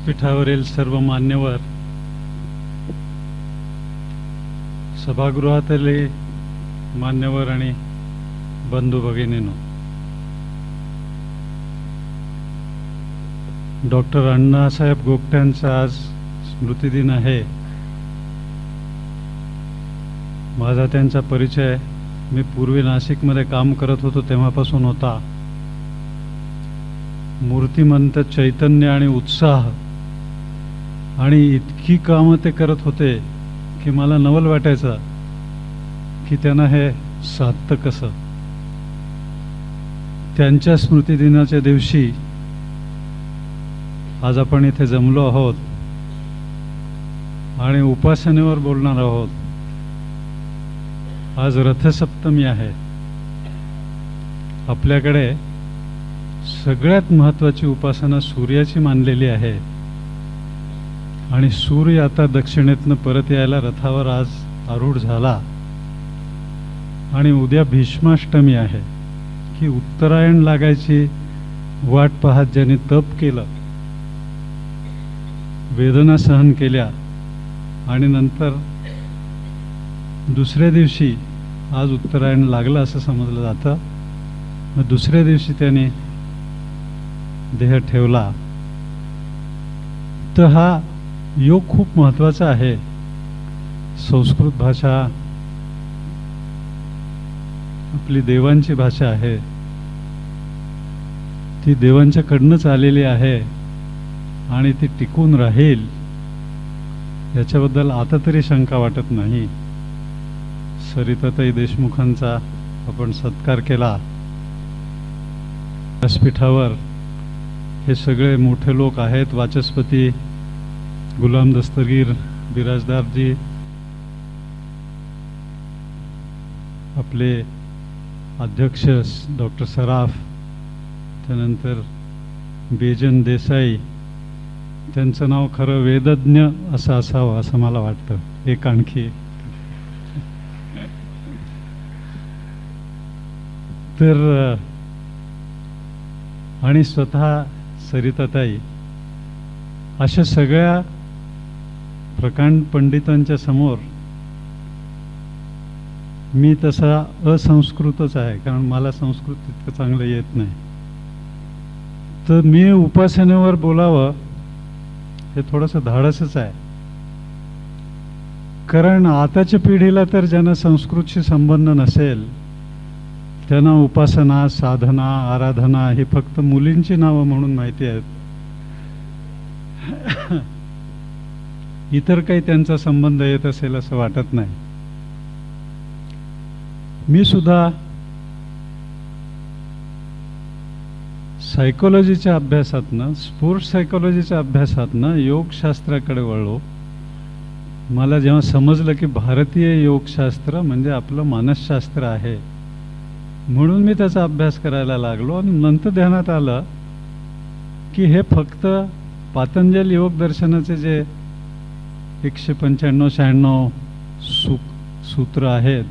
व्यासपीठावरील सर्व मान्यवर, सभागृहातले मान्यवर आणि बंधू भगिनींनो, डॉक्टर अण्णासाहेब गोगट्यांचा आज स्मृतिदिन आहे. माझा त्यांचा परिचय मी पूर्वी नाशिकमध्ये काम करत होतो तेव्हापासून होता. मूर्तिमंत चैतन्य आणि उत्साह आणि इतकी कामं ते करत होते की मला नवल वाटायचं की त्यांना हे साधतं कसं. त्यांच्या स्मृतिदिनाच्या दिवशी आज आपण इथे जमलो आहोत आणि उपासनेवर बोलणार आहोत. आज रथसप्तमी आहे. आपल्याकडे सगळ्यात महत्त्वाची उपासना सूर्याची मानलेली आहे आणि सूर्य आता दक्षिणेतनं परत यायला रथावर आज आरूढ झाला. आणि उद्या भीष्माष्टमी आहे की उत्तरायण लागायची वाट पाहत ज्यांनी तप केलं, वेदना सहन केल्या आणि नंतर दुसऱ्या दिवशी आज उत्तरायण लागलं असं समजलं जातं. मग दुसऱ्या दिवशी त्याने देह ठेवला. तर हा योग खूप महत्त्वाचा आहे. संस्कृत भाषा आपली देवांची भाषा आहे. ती देवांच्याकडनंच आलेली आहे आणि ती टिकून राहील याच्याबद्दल आता तरी शंका वाटत नाही. सरिताताई देशमुखांचा आपण सत्कार केला. व्यासपीठावर हे सगळे मोठे लोक आहेत. वाचस्पती गुलाम दस्तगीर बिराजदारजी, आपले अध्यक्ष डॉक्टर सराफ, त्यानंतर बेजन देसाई. त्यांचं नाव खरं वेदज्ञ असं असावं असं मला वाटतं. एक आणखी तर आणि स्वतः सरिताताई, अशा सगळ्या प्रकांड पंडितांच्या समोर मी तसा असंस्कृतच आहे, कारण मला संस्कृत तितकं चांगलं येत नाही. तर मी उपासनेवर बोलावं हे थोडंसं धाडसच आहे. कारण आताच्या पिढीला तर ज्यांना संस्कृतशी संबंध नसेल त्यांना उपासना, साधना, आराधना ही फक्त मुलींची नावं म्हणून माहिती आहेत. इतर काही त्यांचा संबंध येत असेल असं वाटत नाही. मी सुद्धा सायकोलॉजीच्या अभ्यासातनं, स्पोर्ट्स सायकोलॉजीच्या अभ्यासातनं योगशास्त्राकडे वळलो. मला जेव्हा समजलं की भारतीय योगशास्त्र म्हणजे आपलं मानसशास्त्र आहे, म्हणून मी त्याचा अभ्यास करायला लागलो. आणि नंतर ध्यानात आलं की हे फक्त पातंजल योग दर्शनाचे जे 195-96 सूत्र आहेत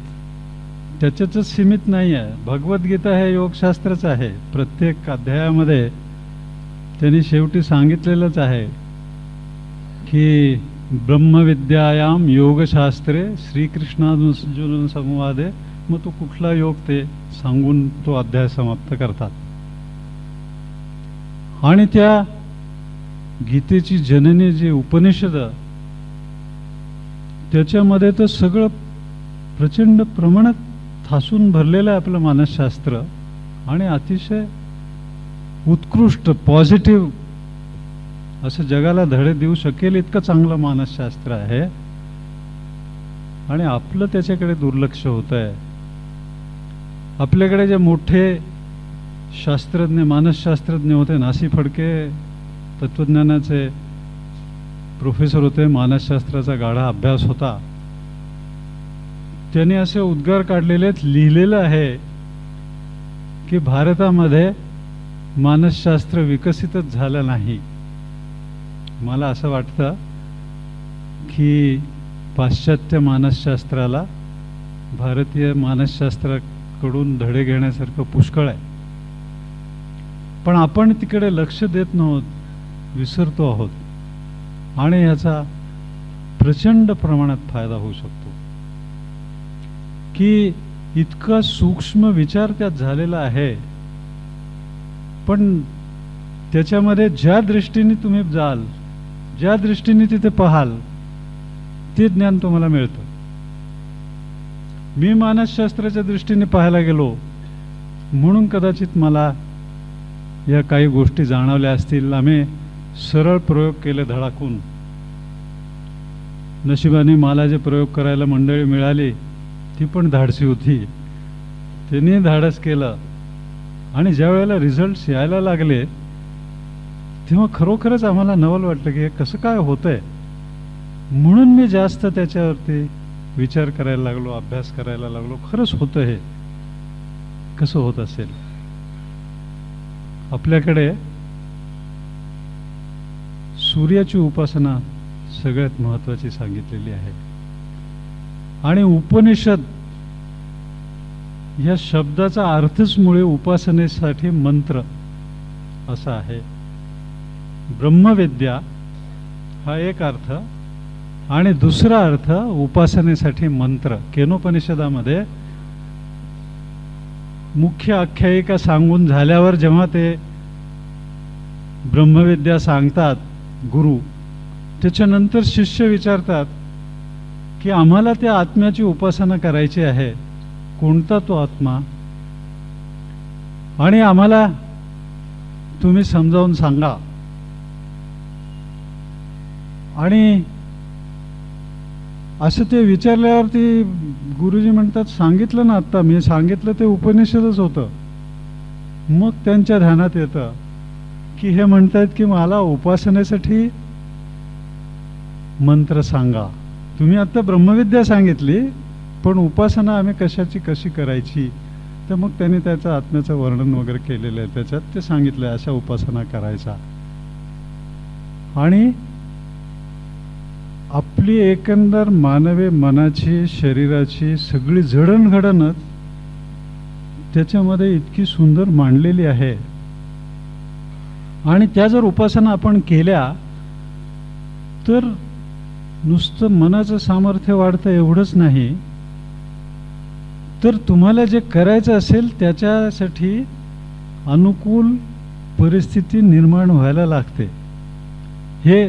त्याच्यातच सीमित नाही आहे. भगवद्गीता हे योगशास्त्रच आहे. प्रत्येक अध्यायामध्ये त्यांनी शेवटी सांगितलेलंच आहे की ब्रह्मविद्यायाम योगशास्त्रे श्रीकृष्णार्जुन संवादे. मग तो कुठला योग ते सांगून तो अध्याय समाप्त करतात. आणि त्या गीतेची जननी जी उपनिषद, त्याच्यामध्ये तर सगळं प्रचंड प्रमाणात ठासून भरलेलं आहे आपलं मानसशास्त्र. आणि अतिशय उत्कृष्ट पॉझिटिव्ह असं जगाला धडे देऊ शकेल इतकं चांगलं मानसशास्त्र आहे. आणि आपलं त्याच्याकडे दुर्लक्ष होत आहे. आपल्याकडे जे मोठे शास्त्रज्ञ, मानसशास्त्रज्ञ होते, नासी फडके तत्वज्ञानाचे प्रोफेसर होते, मानसशास्त्राचा गाढा अभ्यास होता. त्यांनी असे उद्गार काढलेले, लिहिलेलं आहे की भारतामध्ये मानसशास्त्र विकसितच झालं नाही. मला असं वाटतं की पाश्चात्य मानसशास्त्राला भारतीय मानसशास्त्राकडून धडे घेण्यासारखं पुष्कळ आहे. पण आपण तिकडे लक्ष देत नव्हत, विसरतो आहोत. आणि याचा प्रचंड प्रमाणात फायदा होऊ शकतो की इतका सूक्ष्म विचार त्यात झालेला आहे, पण त्याच्यामध्ये ज्या दृष्टीने तुम्ही जाल, ज्या दृष्टीने तिथे पाहाल, ते ज्ञान तुम्हाला मिळतं. मी मानसशास्त्राच्या दृष्टीने पाहायला गेलो म्हणून कदाचित मला या काही गोष्टी जाणवल्या असतील. आम्ही सरळ प्रयोग केले धडाकून. नशिबाने मला जे प्रयोग करायला मंडळी मिळाली ती पण धाडसी होती. त्यांनी धाडस केलं आणि ज्या वेळेला रिझल्ट्स यायला लागले तेव्हा खरोखरच आम्हाला नवल वाटलं की हे कसं काय होतंय. म्हणून मी जास्त त्याच्यावरती विचार करायला लागलो, अभ्यास करायला लागलो. खरंच होतं हे कसं होत असेल. आपल्याकडे सूर्याची उपासना सगळ्यात महत्त्वाची सांगितलेली आहे आणि उपनिषद या शब्दाचा अर्थच मुळे उपासनेसाठी मंत्र असा आहे. ब्रह्मविद्या हा एक अर्थ आणि दुसरा अर्थ उपासनेसाठी मंत्र. केनोपनिषदामध्ये मुख्य आख्यायिका सांगून झाल्यावर जेव्हा ते ब्रह्मविद्या सांगतात गुरु, त्याच्यानंतर शिष्य विचारतात की आम्हाला त्या आत्म्याची उपासना करायची आहे, कोणता तो आत्मा, आणि आम्हाला तुम्ही समजावून सांगा. आणि असं ते विचारल्यावरती गुरुजी म्हणतात सांगितलं ना, आत्ता मी सांगितलं ते उपनिषदच होतं. मग त्यांच्या ध्यानात येतं की हे म्हणतात की मला उपासनेसाठी मंत्र सांगा. तुम्ही आता ब्रह्मविद्या सांगितली पण उपासना आम्ही कशी करायची. तर मग त्यांनी त्याचं आत्म्याचं वर्णन वगैरे केलेलं आहे, त्याच्यात ते सांगितलं अशा उपासना करायचा. आणि आपली एकंदर मानवी मनाची शरीराची सगळी जडणघडणच त्याच्यामध्ये इतकी सुंदर मांडलेली आहे. आणि त्या जर उपासना आपण केल्या तर नुसतं मनाचं सामर्थ्य वाढतं एवढंच नाही, तर तुम्हाला जे करायचं असेल त्याच्यासाठी अनुकूल परिस्थिती निर्माण व्हायला लागते. हे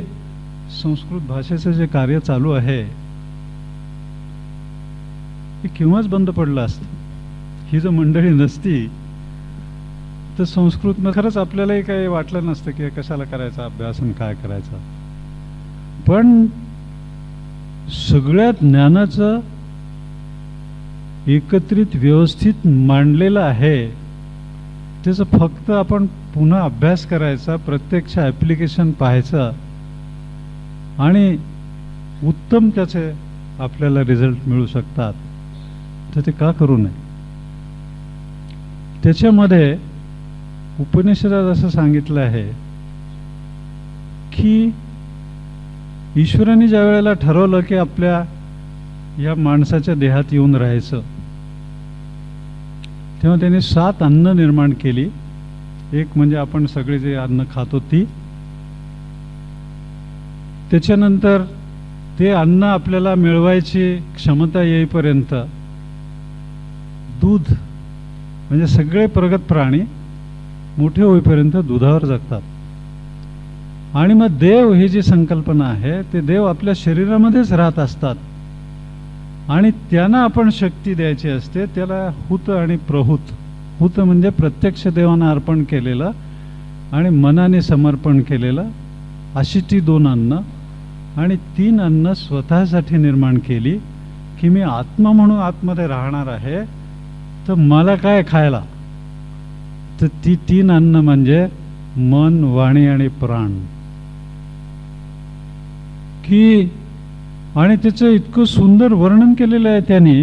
संस्कृत भाषेचं जे कार्य चालू आहे हे केव्हाच बंद पडलं असतं. ही जर मंडळी नसती तर संस्कृतमध्ये खरंच आपल्यालाही काही वाटलं नसतं की कशाला करायचा अभ्यास आणि काय करायचा. पण सगळ्या ज्ञानाचं एकत्रित व्यवस्थित मांडलेलं आहे. त्याचं फक्त आपण पुन्हा अभ्यास करायचा, प्रत्यक्ष ॲप्लिकेशन पाहायचं आणि उत्तम त्याचे आपल्याला रिझल्ट मिळू शकतात. तर ते का करू नये. त्याच्यामध्ये उपनिषदात असं सांगितलं आहे की ईश्वराने ज्या वेळेला ठरवलं की आपल्या या माणसाच्या देहात येऊन राहायचं, तेव्हा त्याने 7 अन्न निर्माण केली. एक म्हणजे आपण सगळे जे अन्न खातो ती, त्याच्यानंतर ते अन्न आपल्याला मिळवायची क्षमता येईपर्यंत दूध, म्हणजे सगळे प्रगत प्राणी मोठे होईपर्यंत दुधावर जगतात. आणि मग देव ही जी संकल्पना आहे ते देव आपल्या शरीरामध्येच राहत असतात आणि त्यांना आपण शक्ती द्यायची असते. त्याला हुत आणि प्रहुत. हुत म्हणजे प्रत्यक्ष देवांना अर्पण केलेलं आणि मनाने समर्पण केलेलं, अशी ती 2 अन्न. आणि 3 अन्न स्वतःसाठी निर्माण केली की मी आत्मा म्हणून आतमध्ये राहणार आहे, तर मला काय खायला. तर ती 3 अन्न म्हणजे मन, वाणी आणि प्राण. की आणि त्याचं इतकं सुंदर वर्णन केलेलं आहे त्याने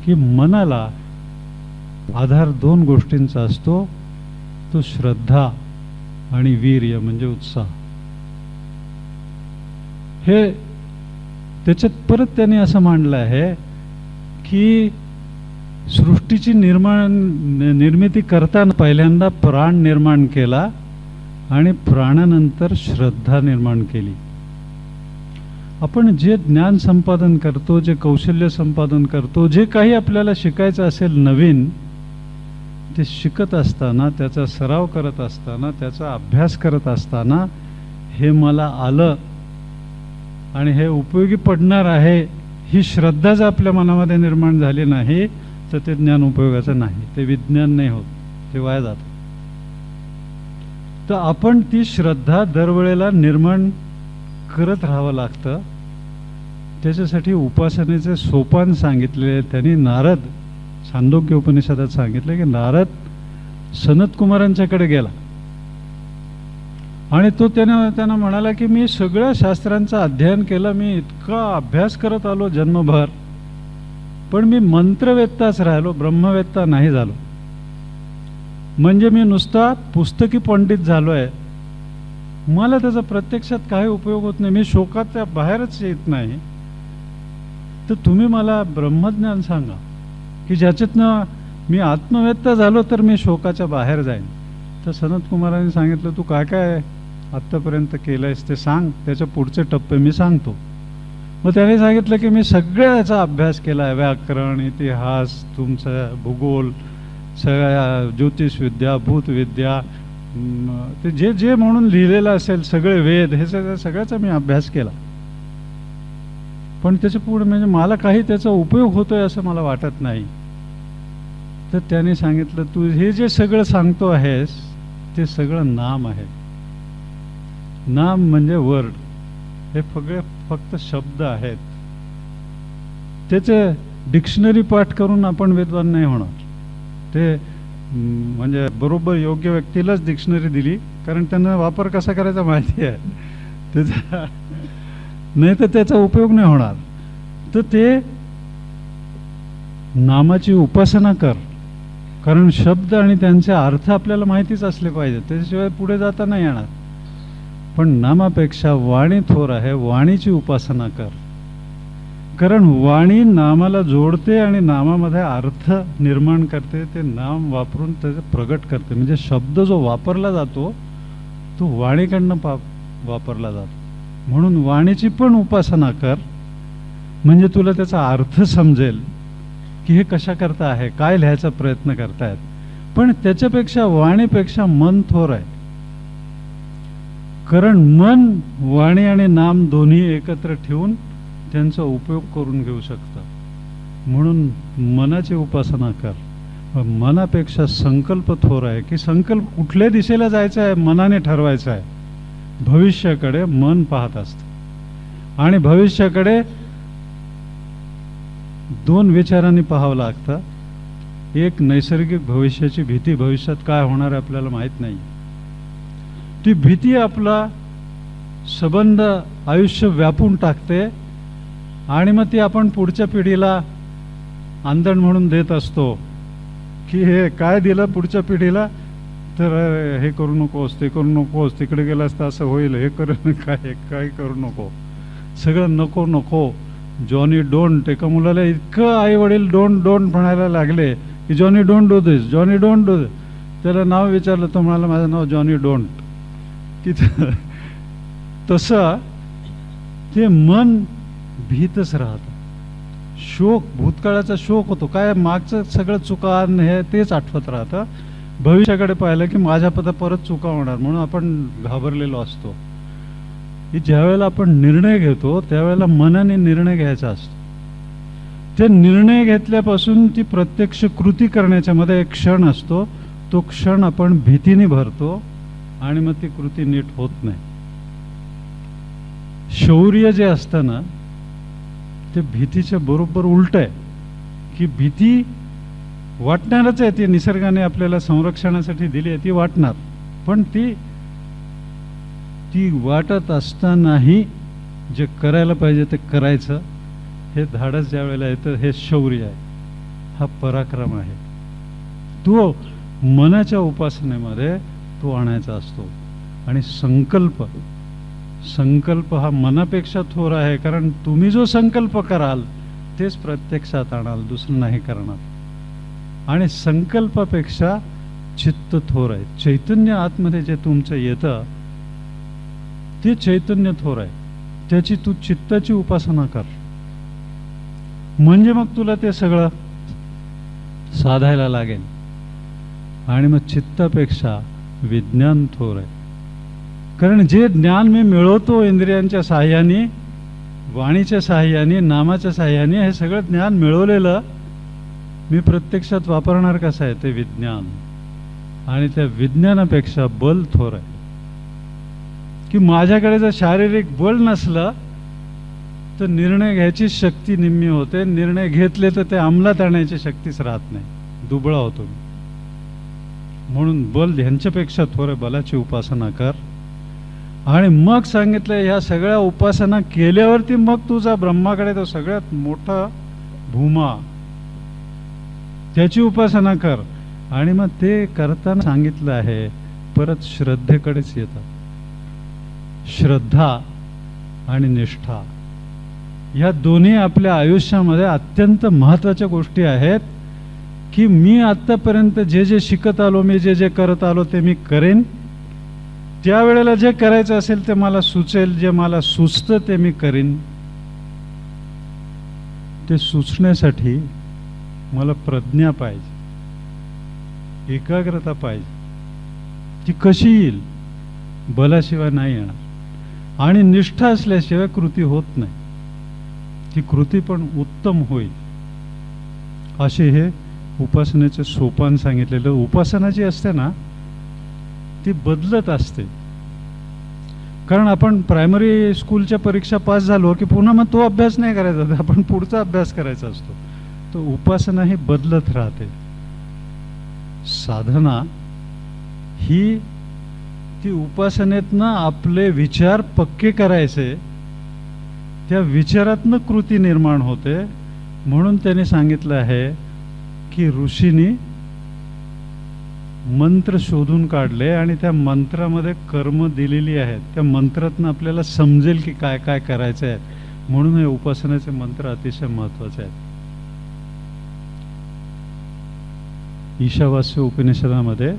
की मनाला आधार 2 गोष्टींचा असतो, तो श्रद्धा आणि वीर्य म्हणजे उत्साह. हे त्याच्यात परत त्याने असं मांडलं आहे की सृष्टीची निर्मिती करताना पहिल्यांदा प्राण निर्माण केला आणि प्राणानंतर श्रद्धा निर्माण केली. आपण जे ज्ञान संपादन करतो, जे कौशल्य संपादन करतो, जे काही आपल्याला शिकायचं असेल नवीन, ते शिकत असताना, त्याचा सराव करत असताना, त्याचा अभ्यास करत असताना हे मला आलं आणि हे उपयोगी पडणार आहे ही श्रद्धा जर आपल्या मनामध्ये निर्माण झाली नाही तर ते ज्ञान उपयोगाचं नाही, ते विज्ञान नाही होत, ते वाया जातं. तर आपण ती श्रद्धा दरवेळेला निर्माण करत राहावं लागतं. त्याच्यासाठी उपासनेचे सोपान सांगितलेले त्यांनी नारद छांदोग्य उपनिषदात सांगितले की नारद सनत कुमारांच्याकडे गेला आणि तो त्यांना म्हणाला की मी सगळ्या शास्त्रांचं अध्ययन केलं, मी इतका अभ्यास करत आलो जन्मभर, पण मी मंत्रवेत्ताच राहिलो, ब्रह्मवेत्ता नाही झालो. म्हणजे मी नुसता पुस्तकी पंडित झालोय, मला त्याचा प्रत्यक्षात काही उपयोग होत नाही, मी शोकाच्या बाहेरच येत नाही. तर तुम्ही मला ब्रह्मज्ञान सांगा की ज्याच्यातनं मी आत्मवेत्ता झालो तर मी शोकाच्या बाहेर जाईन. तर सनत कुमारांनी सांगितलं तू काय काय आत्तापर्यंत केलंयस ते सांग, त्याच्या पुढचे टप्पे मी सांगतो. मग त्याने सांगितलं की मी सगळ्याचा अभ्यास केला आहे, व्याकरण, इतिहास, तुमचा भूगोल, सगळ्या ज्योतिषविद्या, भूतविद्या, ते जे जे म्हणून लिहिलेलं असेल सगळे वेद, हे सगळ्याचा मी अभ्यास केला, पण त्याच्या पुढे म्हणजे मला काही त्याचा उपयोग होतोय असं मला वाटत नाही. तर त्याने सांगितलं तू हे जे सगळं सांगतो आहेस ते सगळं नाम आहे. नाम म्हणजे वर्ड, हे फक्त शब्द आहेत. त्याचे डिक्शनरी पाठ करून आपण विद्वान नाही होणार. ते म्हणजे बरोबर योग्य व्यक्तीलाच डिक्शनरी दिली, कारण त्यांना वापर कसा करायचा माहिती आहे, त्याचा नाही तर त्याचा उपयोग नाही होणार. तर ते नामाची उपासना कर, कारण शब्द आणि त्यांचे अर्थ आपल्याला माहितीच असले पाहिजे, त्याच्याशिवाय पुढे जाता नाही येणार. पण नामापेक्षा वाणी थोर आहे, वाणीची उपासना कर, कारण वाणी नामाला जोडते आणि नामामध्ये अर्थ निर्माण करते, ते नाम वापरून त्याचं प्रगट करते. म्हणजे शब्द जो वापरला जातो तो वाणीकडनं वापरला जातो. म्हणून वाणीची पण उपासना कर, म्हणजे तुला त्याचा अर्थ समजेल की हे कशा करता आहे, काय लिहायचा प्रयत्न करतायत. पण त्याच्यापेक्षा वाणीपेक्षा मन थोर आहे, कारण मन वाणी आणि नाम दोन्ही एकत्र ठेवून त्यांचा उपयोग करून घेऊ शकतं. म्हणून मनाची उपासना कर. मनापेक्षा संकल्प थोर आहे, की संकल्प कुठल्या दिशेला जायचा आहे मनाने ठरवायचा आहे. भविष्याकडे मन पाहत असतं आणि भविष्याकडे दोन विचारांनी पाहावं लागतं. एक नैसर्गिक भविष्याची भीती, भविष्यात काय होणार आहे आपल्याला माहीत नाही, ती भीती आपला संबंध आयुष्य व्यापून टाकते आणि मग ती आपण पुढच्या पिढीला आंदण म्हणून देत असतो की हे काय दिलं पुढच्या पिढीला, तर हे करू नकोस, ते करू नकोस, तिकडे गेलास तर असं होईल, हे करू काय करू नको, सगळं नको नको. जॉनी डोंट, एका मुलाला इतकं आई वडील डोंट म्हणायला लागले की Johnny don't do this, Johnny don't do this. त्याला नाव विचारलं, तो म्हणाला माझं नाव जॉनी डोंट. की तसं ते मन भीतच राहतं. शोक, भूतकाळाचा शोक होतो, काय मागचं सगळं चुका हे तेच आठवत राहतं. भविष्याकडे पाहिलं की माझ्या परत चुका होणार म्हणून आपण घाबरलेलो असतो. की ज्यावेळेला आपण निर्णय घेतो त्यावेळेला मनाने निर्णय घ्यायचा असतो. ते निर्णय घेतल्यापासून ती प्रत्यक्ष कृती करण्याच्या मध्ये एक क्षण असतो, तो क्षण आपण भीतीने भरतो आणि मग ती कृती नीट होत नाही. शौर्य जे असतं ना ते भीतीच्या बरोबर उलट आहे, की भीती वाटणारच आहे, ती निसर्गाने आपल्याला संरक्षणासाठी दिली आहे, ती वाटणार, पण ती वाटत असतानाही जे करायला पाहिजे ते करायचं, हे धाडस ज्या वेळेला येतं हे शौर्य आहे, हा पराक्रम आहे. तो मनाच्या उपासनेमध्ये तो आणायचा असतो. आणि संकल्प हा मनापेक्षा थोर आहे, कारण तुम्ही जो संकल्प कराल तेच प्रत्यक्षात आणाल, दुसरं नाही करणार. आणि संकल्पापेक्षा चित्त थोर आहे. चैतन्य आतमध्ये जे तुमचं येतं ते चैतन्य थोर आहे. त्याची तू चित्ताची उपासना कर, म्हणजे मग तुला ते सगळं साधायला लागेल. आणि मग चित्तापेक्षा विज्ञान थोर आहे. कारण जे ज्ञान मी मिळवतो इंद्रियांच्या साह्याने, वाणीच्या साह्याने, नामाच्या साह्याने, हे सगळं ज्ञान मिळवलेलं मी प्रत्यक्षात वापरणार कसं आहे? ते विज्ञान. आणि त्या विज्ञानापेक्षा बल थोर आहे. की माझ्याकडे जर शारीरिक बळ नसलं तर निर्णय घ्यायची शक्ती निम्मी होते. निर्णय घेतले तर ते अंमलात आणण्याची शक्तीच राहत नाही, दुबळा होतो. म्हणून बल ह्यांच्यापेक्षा थोडं बलाची उपासना कर. आणि मग सांगितलं ह्या सगळ्या उपासना केल्यावरती मग तुझा ब्रह्माकडे तो सगळ्यात मोठा भूमा, त्याची उपासना कर. आणि मग ते करताना सांगितलं आहे परत श्रद्धेकडेच येतात. श्रद्धा आणि निष्ठा या दोन्ही आपल्या आयुष्यामध्ये अत्यंत महत्त्वाच्या गोष्टी आहेत. की मी आत्तापर्यंत जे जे शिकत आलो, मी जे जे करत आलो ते मी करेन. त्यावेळेला जे करायचं असेल ते मला सुचेल, जे मला सुचतं ते मी करीन. ते सुचण्यासाठी मला प्रज्ञा पाहिजे, एकाग्रता पाहिजे. ती कशी येईल? बलाशिवाय नाही येणार. आणि निष्ठा असल्याशिवाय कृती होत नाही. ती कृती पण उत्तम होईल. असे हे उपासनेचे सोपान सांगितलेलं. उपासना जी असते ना ती बदलत असते. कारण आपण प्रायमरी स्कूलच्या परीक्षा पास झालो की पुन्हा मग तो अभ्यास नाही करायचा, आपण पुढचा अभ्यास करायचा असतो. तो उपासना ही बदलत राहते. साधना ही ती उपासनेतनं आपले विचार पक्के करायचे, त्या विचारातनं कृती निर्माण होते. म्हणून त्यांनी सांगितलं आहे की ऋषींनी मंत्र शोधून काढले आणि त्या मंत्रामध्ये कर्म दिलेली आहेत. त्या मंत्रातनं आपल्याला समजेल की काय काय करायचं आहे. म्हणून हे उपासनेचे मंत्र अतिशय महत्त्वाचे आहेत. ईशावास्य उपनिषदामध्ये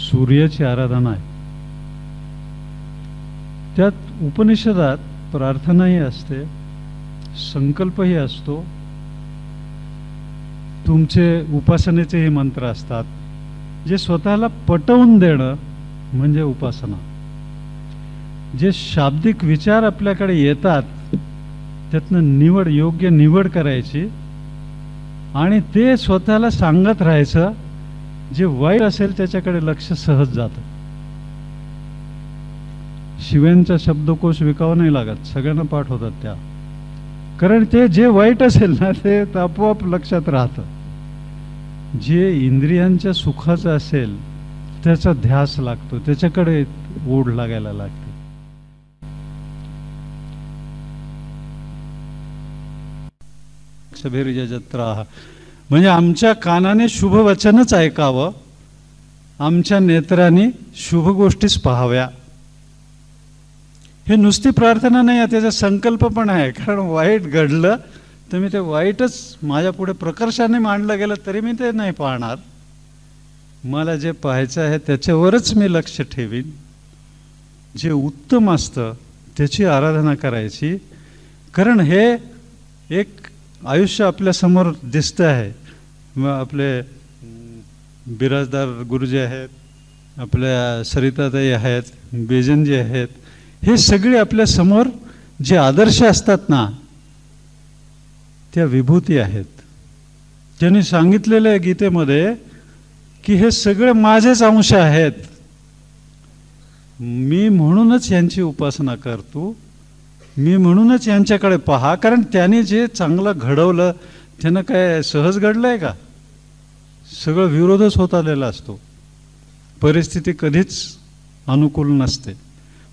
सूर्याची आराधना आहे. त्यात उपनिषदात प्रार्थनाही असते, संकल्पही असतो, तुमचे उपासनेचे हे मंत्र असतात. जे स्वतःला पटवून देणं म्हणजे उपासना. जे शाब्दिक विचार आपल्याकडे येतात त्यातनं निवड, योग्य निवड करायची आणि ते स्वतःला सांगत राहायचं. जे वाईट असेल त्याच्याकडे लक्ष सहज जातं. शिव्यांचा शब्दकोश विकावा नाही लागत, सगळ्यांना पाठ होतात त्या. कारण ते जे वाईट असेल ना ते आपोआप लक्षात राहतं. जे इंद्रियांच्या सुखाचं असेल त्याचा ध्यास लागतो, त्याच्याकडे ओढ लागायला लागते. सभेर्यजत्राः म्हणजे आमच्या कानाने शुभ वचनच ऐकावं, आमच्या नेत्राने शुभ गोष्टीच पाहाव्या. हे नुसती प्रार्थना नाही आहे, त्याचा संकल्प पण आहे. कारण वाईट घडलं तर मी ते वाईटच माझ्या पुढे प्रकर्षाने मांडलं गेलं तरी मी ते नाही पाहणार. मला जे पाहायचं आहे त्याच्यावरच मी लक्ष ठेवीन. जे उत्तम असतं त्याची आराधना करायची. कारण हे एक आयुष्य आपल्यासमोर दिसतं आहे. मग आपले बिराजदार गुरुजी आहेत, आपल्या सरिताताई आहेत, बेजनजी आहेत, हे सगळे आपल्या समोर जे आदर्श असतात ना त्या विभूती आहेत. त्यांनी सांगितलेलं आहे गीतेमध्ये की हे सगळे माझेच अंश आहेत. मी म्हणूनच यांची उपासना करतो, मी म्हणूनच यांच्याकडे पहा. कारण त्यांनी जे चांगलं घडवलं त्यानं काय सहज घडलंय का? सगळं विरोधच होत आलेला असतो. परिस्थिती कधीच अनुकूल नसते.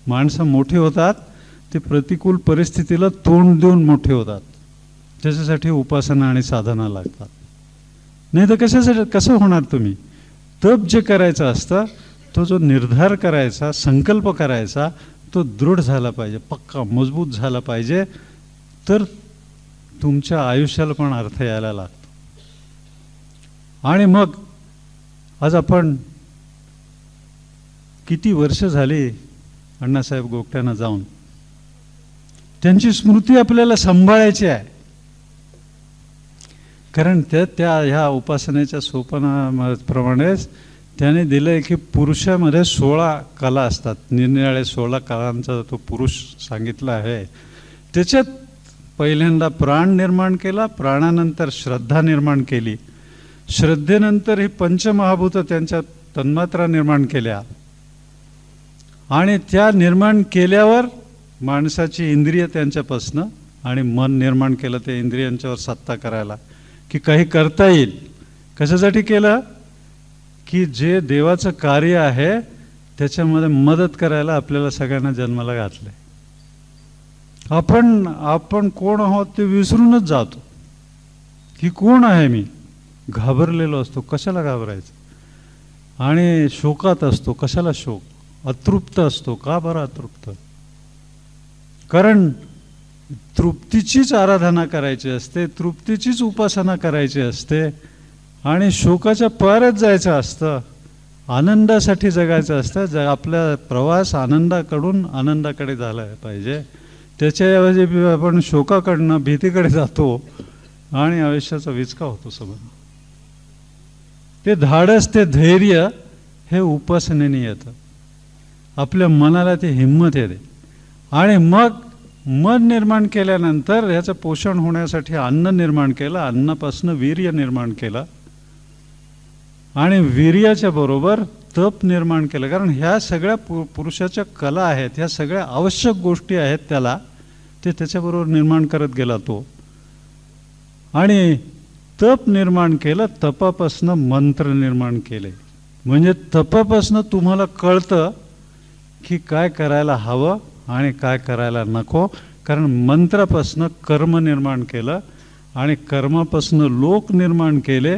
माणसं मोठी होतात ते प्रतिकूल परिस्थितीला तोंड देऊन मोठे होतात. त्याच्यासाठी उपासना आणि साधना लागतात. नाही तर कशासाठी कसं होणार? तुम्ही तप जे करायचं असतं तो जो निर्धार करायचा, संकल्प करायचा तो दृढ झाला पाहिजे, पक्का मजबूत झाला पाहिजे. तर तुमच्या आयुष्याला पण अर्थ यायला लागतो. आणि मग आज आपण किती वर्ष झाली अण्णासाहेब गोगट्यांना जाऊन, त्यांची स्मृती आपल्याला सांभाळायची आहे. कारण त्या ह्या उपासनेच्या सोपानाप्रमाणेच त्याने दिलंय की पुरुषामध्ये 16 कला असतात. निरनिराळे 16 कलांचा तो पुरुष सांगितला आहे. त्याच्यात पहिल्यांदा प्राण निर्माण केला, प्राणानंतर श्रद्धा निर्माण केली, श्रद्धेनंतर ही पंचमहाभूत त्यांच्या तन्मात्रा निर्माण केल्या, आणि त्या निर्माण केल्यावर माणसाची इंद्रिय त्यांच्यापासनं आणि मन निर्माण केलं त्या इंद्रियांच्यावर सत्ता करायला, की काही करता येईल. कशासाठी केलं? की जे देवाचं कार्य आहे त्याच्यामध्ये मदत करायला आपल्याला सगळ्यांना जन्माला घातलंय. आपण कोण आहोत ते विसरूनच जातो की कोण आहे मी. घाबरलेलो असतो, कशाला घाबरायचं? आणि शोकात असतो, कशाला शोक? अतृप्त असतो, का बरं अतृप्त? कारण तृप्तीचीच आराधना करायची असते, तृप्तीचीच उपासना करायची असते, आणि शोकाच्या पारच जायचं असतं, आनंदासाठी जगायचं असतं. आपला प्रवास आनंदाकडून आनंदाकडे झाला पाहिजे. त्याच्याऐवजी आपण शोकाकडनं भीतीकडे जातो आणि आयुष्याचा विचका होतो सगळं. ते धाडस, ते धैर्य हे उपासनेने येतं. आपल्या मनाला ती हिंमत येते. आणि मग मन निर्माण केल्यानंतर ह्याचं पोषण होण्यासाठी अन्न निर्माण केलं, अन्नापासून वीर्य निर्माण केलं, आणि वीर्याच्या बरोबर तप निर्माण केलं. कारण ह्या सगळ्या पुरुषाच्या कला आहेत, ह्या सगळ्या आवश्यक गोष्टी आहेत त्याला, ते त्याच्याबरोबर निर्माण करत गेला तो. आणि तप निर्माण केलं, तपापासनं मंत्र निर्माण केले. म्हणजे तपापासनं तुम्हाला कळतं की काय करायला हवं आणि काय करायला नको. कारण मंत्रापासनं कर्म निर्माण केलं, आणि कर्मापासनं लोक निर्माण केले,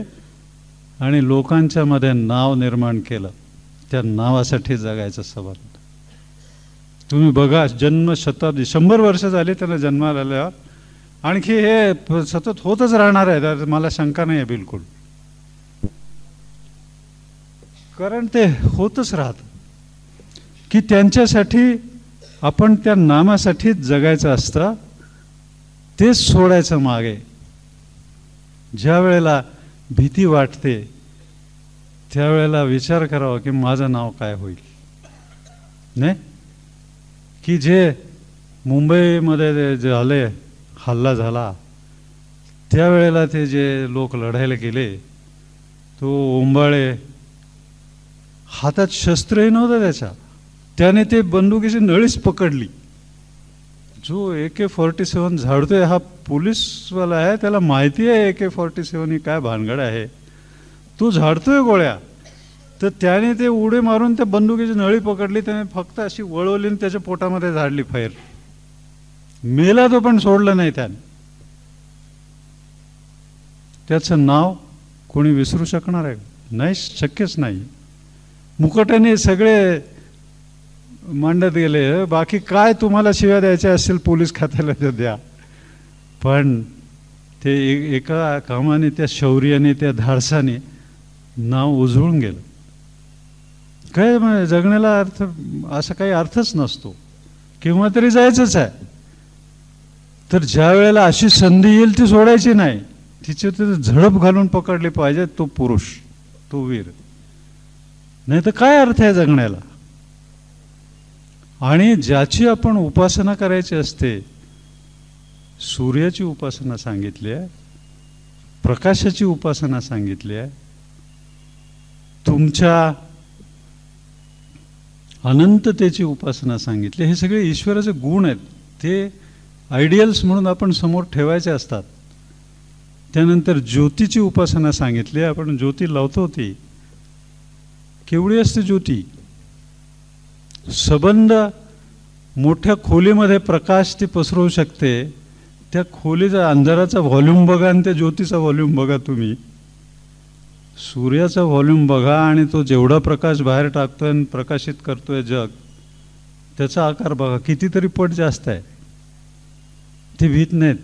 आणि लोकांच्या मध्ये नाव निर्माण केलं. त्या नावासाठी जगायचं संबंध. तुम्ही बघा, जन्म शताब्दी 100 वर्ष झाली त्यांना जन्माला आल्यावर, आणखी हे सतत होतच राहणार आहे, मला शंका नाही आहे बिलकुल. कारण ते होतच राहतं की त्यांच्यासाठी आपण त्या नामासाठीच जगायचं असतं, तेच सोडायचं मागे. ज्या वेळेला भीती वाटते त्यावेळेला विचार करावा की माझं नाव काय होईल. नाही की जे मुंबईमध्ये जे झाले, हल्ला झाला, त्यावेळेला ते जे लोक लढायला गेले, तो ओंबाळे हातात शस्त्रही नव्हतं त्याने ते बंदुकीची नळीच पकडली. जो AK-47 झाडतोय हा पोलीसवाला आहे, त्याला माहिती आहे AK-47 ही काय भानगड आहे, तो झाडतोय गोळ्या. तर त्याने ते उडे मारून त्या बंदुकीची नळी पकडली, त्याने फक्त अशी वळवली आणि त्याच्या पोटामध्ये झाडली फायर. मेला तो, पण सोडलं नाही त्याने. त्याचं नाव कोणी विसरू शकणार आहे? नाही, शक्यच नाही. मुकट्याने सगळे मांडत गेले, बाकी काय तुम्हाला शिव्या द्यायच्या असतील पोलीस खात्याला तर द्या, पण ते एका कामाने, त्या शौर्याने, त्या धाडसाने नाव उजळून गेलं. काय म्हणजे जगण्याला अर्थ, असा काही अर्थच नसतो. केव्हा तरी जायचंच आहे. तर ज्या वेळेला अशी संधी येईल ती सोडायची नाही, तिची झडप घालून पकडली पाहिजे. तो पुरुष, तो वीर. नाही तर काय अर्थ आहे जगण्याला? आणि ज्याची आपण उपासना करायची असते, सूर्याची उपासना सांगितली आहे, प्रकाशाची उपासना सांगितली आहे, तुमच्या अनंततेची उपासना सांगितली. हे सगळे ईश्वराचे गुण आहेत. ते आयडियल्स म्हणून आपण समोर ठेवायचे असतात. त्यानंतर ज्योतीची उपासना सांगितली. आपण ज्योती लावतो, ती केवढी असते ज्योती? सबंध मोठ्या खोलीमध्ये प्रकाश ती पसरवू शकते. त्या खोलीचा अंधाराचा व्हॉल्यूम बघा आणि त्या ज्योतीचा व्हॉल्यूम बघा तुम्ही. सूर्याचा व्हॉल्यूम बघा आणि तो जेवढा प्रकाश बाहेर टाकतोय आणि प्रकाशित करतोय जग, त्याचा आकार बघा, कितीतरी पट जास्त आहे. ते भीत नाहीत,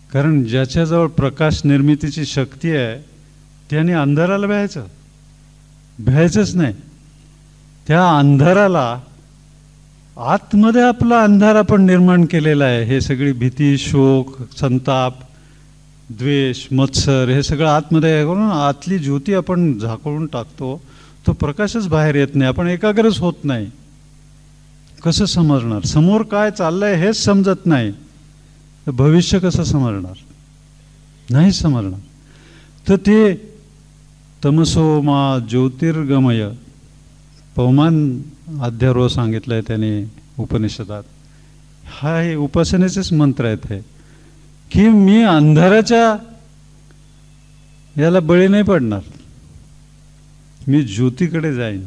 कारण ज्याच्याजवळ प्रकाश निर्मितीची शक्ती आहे त्याने अंधाराला भ्यायचं. भ्यायचंच नाही. त्या अंधाराला आतमध्ये आपला अंधार आपण निर्माण केलेला आहे. हे सगळी भीती, शोक, संताप, द्वेष, मत्सर हे सगळं आतमध्ये करून आतली ज्योती आपण झाकळून टाकतो. तो प्रकाशच बाहेर येत नाही. आपण एकाग्रच होत नाही. कसं समजणार? समोर काय चाललंय हेच समजत नाही. भविष्य कसं समजणार? नाही समजणार. तर ते तमसो मा ज्योतिर्गमय पवमान अध्यारोह सांगितलंय त्याने उपनिषदात. हा हे उपासनेचेच मंत्र आहेत हे, की मी अंधाराच्या याला बळी नाही पडणार. मी ज्योतीकडे जाईन.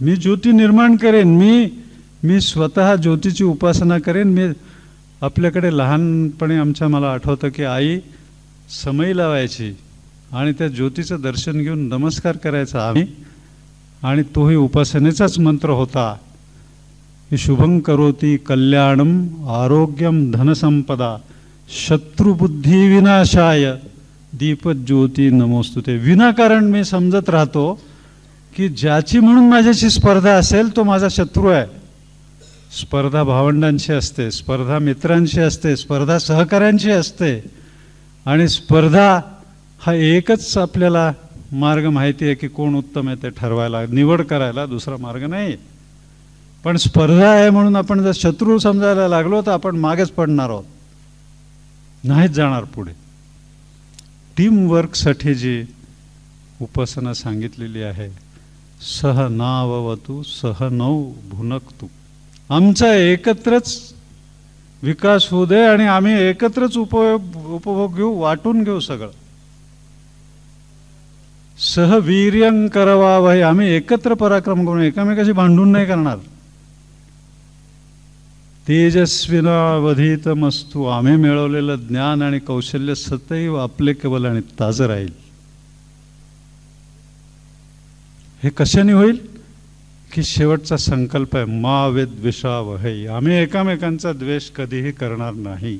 मी ज्योती निर्माण करेन. मी स्वतः ज्योतीची उपासना करेन. मी आपल्याकडे लहानपणी आमच्या मला आठवतं की आई समई लावायची आणि त्या ज्योतीचं दर्शन घेऊन नमस्कार करायचा आम्ही. आणि तोही उपासनेचाच मंत्र होता की शुभं करोति कल्याणम आरोग्यम धनसंपदा शत्रुबुद्धी विनाशाय दीपज्योती नमोस्तुते. विनाकारण मी समजत राहतो की ज्याची म्हणून माझ्याशी स्पर्धा असेल तो माझा शत्रू आहे. स्पर्धा भावंडांशी असते, स्पर्धा मित्रांशी असते, स्पर्धा सहकाऱ्यांशी असते. आणि स्पर्धा हा एकच आपल्याला मार्ग माहिती आहे की कोण उत्तम आहे ते ठरवायला, निवड करायला. दुसरा मार्ग नाही. पण स्पर्धा आहे म्हणून आपण जर शत्रू समजायला लागलो तर आपण मागेच पडणार आहोत, नाहीच जाणार पुढे. टीमवर्कसाठी जी उपासना सांगितलेली आहे, सह नाववतु सह नौ भुनक्तु. आमचा एकत्रच विकास होऊ दे आणि आम्ही एकत्रच उपभोग घेऊ, वाटून घेऊ सगळं. सहवीर्यं करवावहै. आम्ही एकत्र पराक्रम करून एकामेकाशी भांडून नाही करणार. तेजस्विनावधीतमस्तु. आम्ही मिळवलेलं ज्ञान आणि कौशल्य सदैव आपले केवळ आणि ताजं राहील. हे कशाने होईल? की शेवटचा संकल्प आहे मा विद्वेषावहै. आम्ही एकामेकांचा द्वेष कधीही करणार नाही.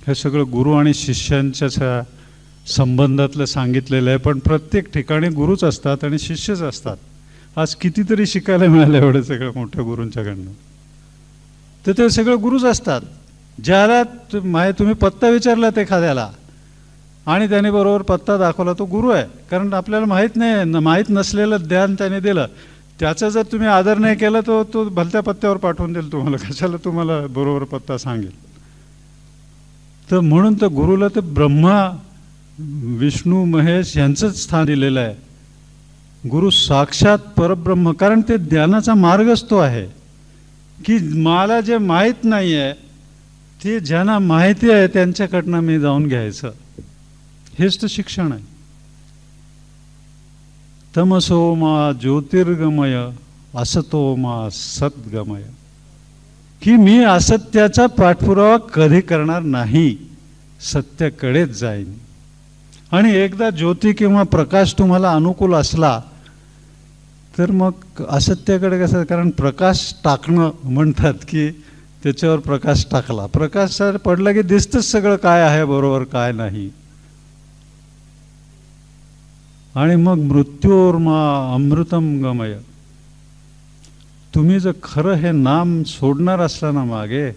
हे सगळं गुरु आणि शिष्यांच्या संबंधातलं सांगितलेलं आहे. पण प्रत्येक ठिकाणी गुरुच असतात आणि शिष्यच असतात. आज कितीतरी शिकायला मिळालं एवढं सगळं मोठ्या गुरूंच्याकडनं. तर ते सगळं गुरुच असतात. ज्याला तुम्ही पत्ता विचारलात एखाद्याला आणि त्याने बरोबर पत्ता दाखवला तो गुरु आहे. कारण आपल्याला माहीत नाही, माहीत नसलेलं ज्ञान त्याने दिलं. त्याचा जर तुम्ही आदर नाही केला तो भलत्या पत्त्यावर पाठवून देईल तुम्हाला. कशाला तुम्हाला बरोबर पत्ता सांगेल. तर म्हणून तर गुरुला तर ब्रह्मा विष्णू महेश यांचंच स्थान दिलेलं आहे. गुरु साक्षात परब्रह्म. कारण ते ज्ञानाचा मार्गच तो आहे की मला जे माहीत नाही आहे ते ज्यांना माहिती आहे त्यांच्याकडनं मी जाऊन घ्यायचं. हेच तर शिक्षण आहे. तमसो मा ज्योतिर्गमय असतो मा सद्गमय. की मी असत्याचा पाठपुरावा कधी करणार नाही, सत्याकडेच जाईन. आणि एकदा ज्योती किंवा प्रकाश तुम्हाला अनुकूल असला तर मग असत्याकडे कसं, कारण प्रकाश टाकणं म्हणतात की त्याच्यावर प्रकाश टाकला, प्रकाश पडला की दिसतंच सगळं काय आहे बरोबर काय नाही. आणि मग मृत्योर्मा अमृतम गमय. तुम्ही जर खरं हे नाम सोडणार असला ना मागे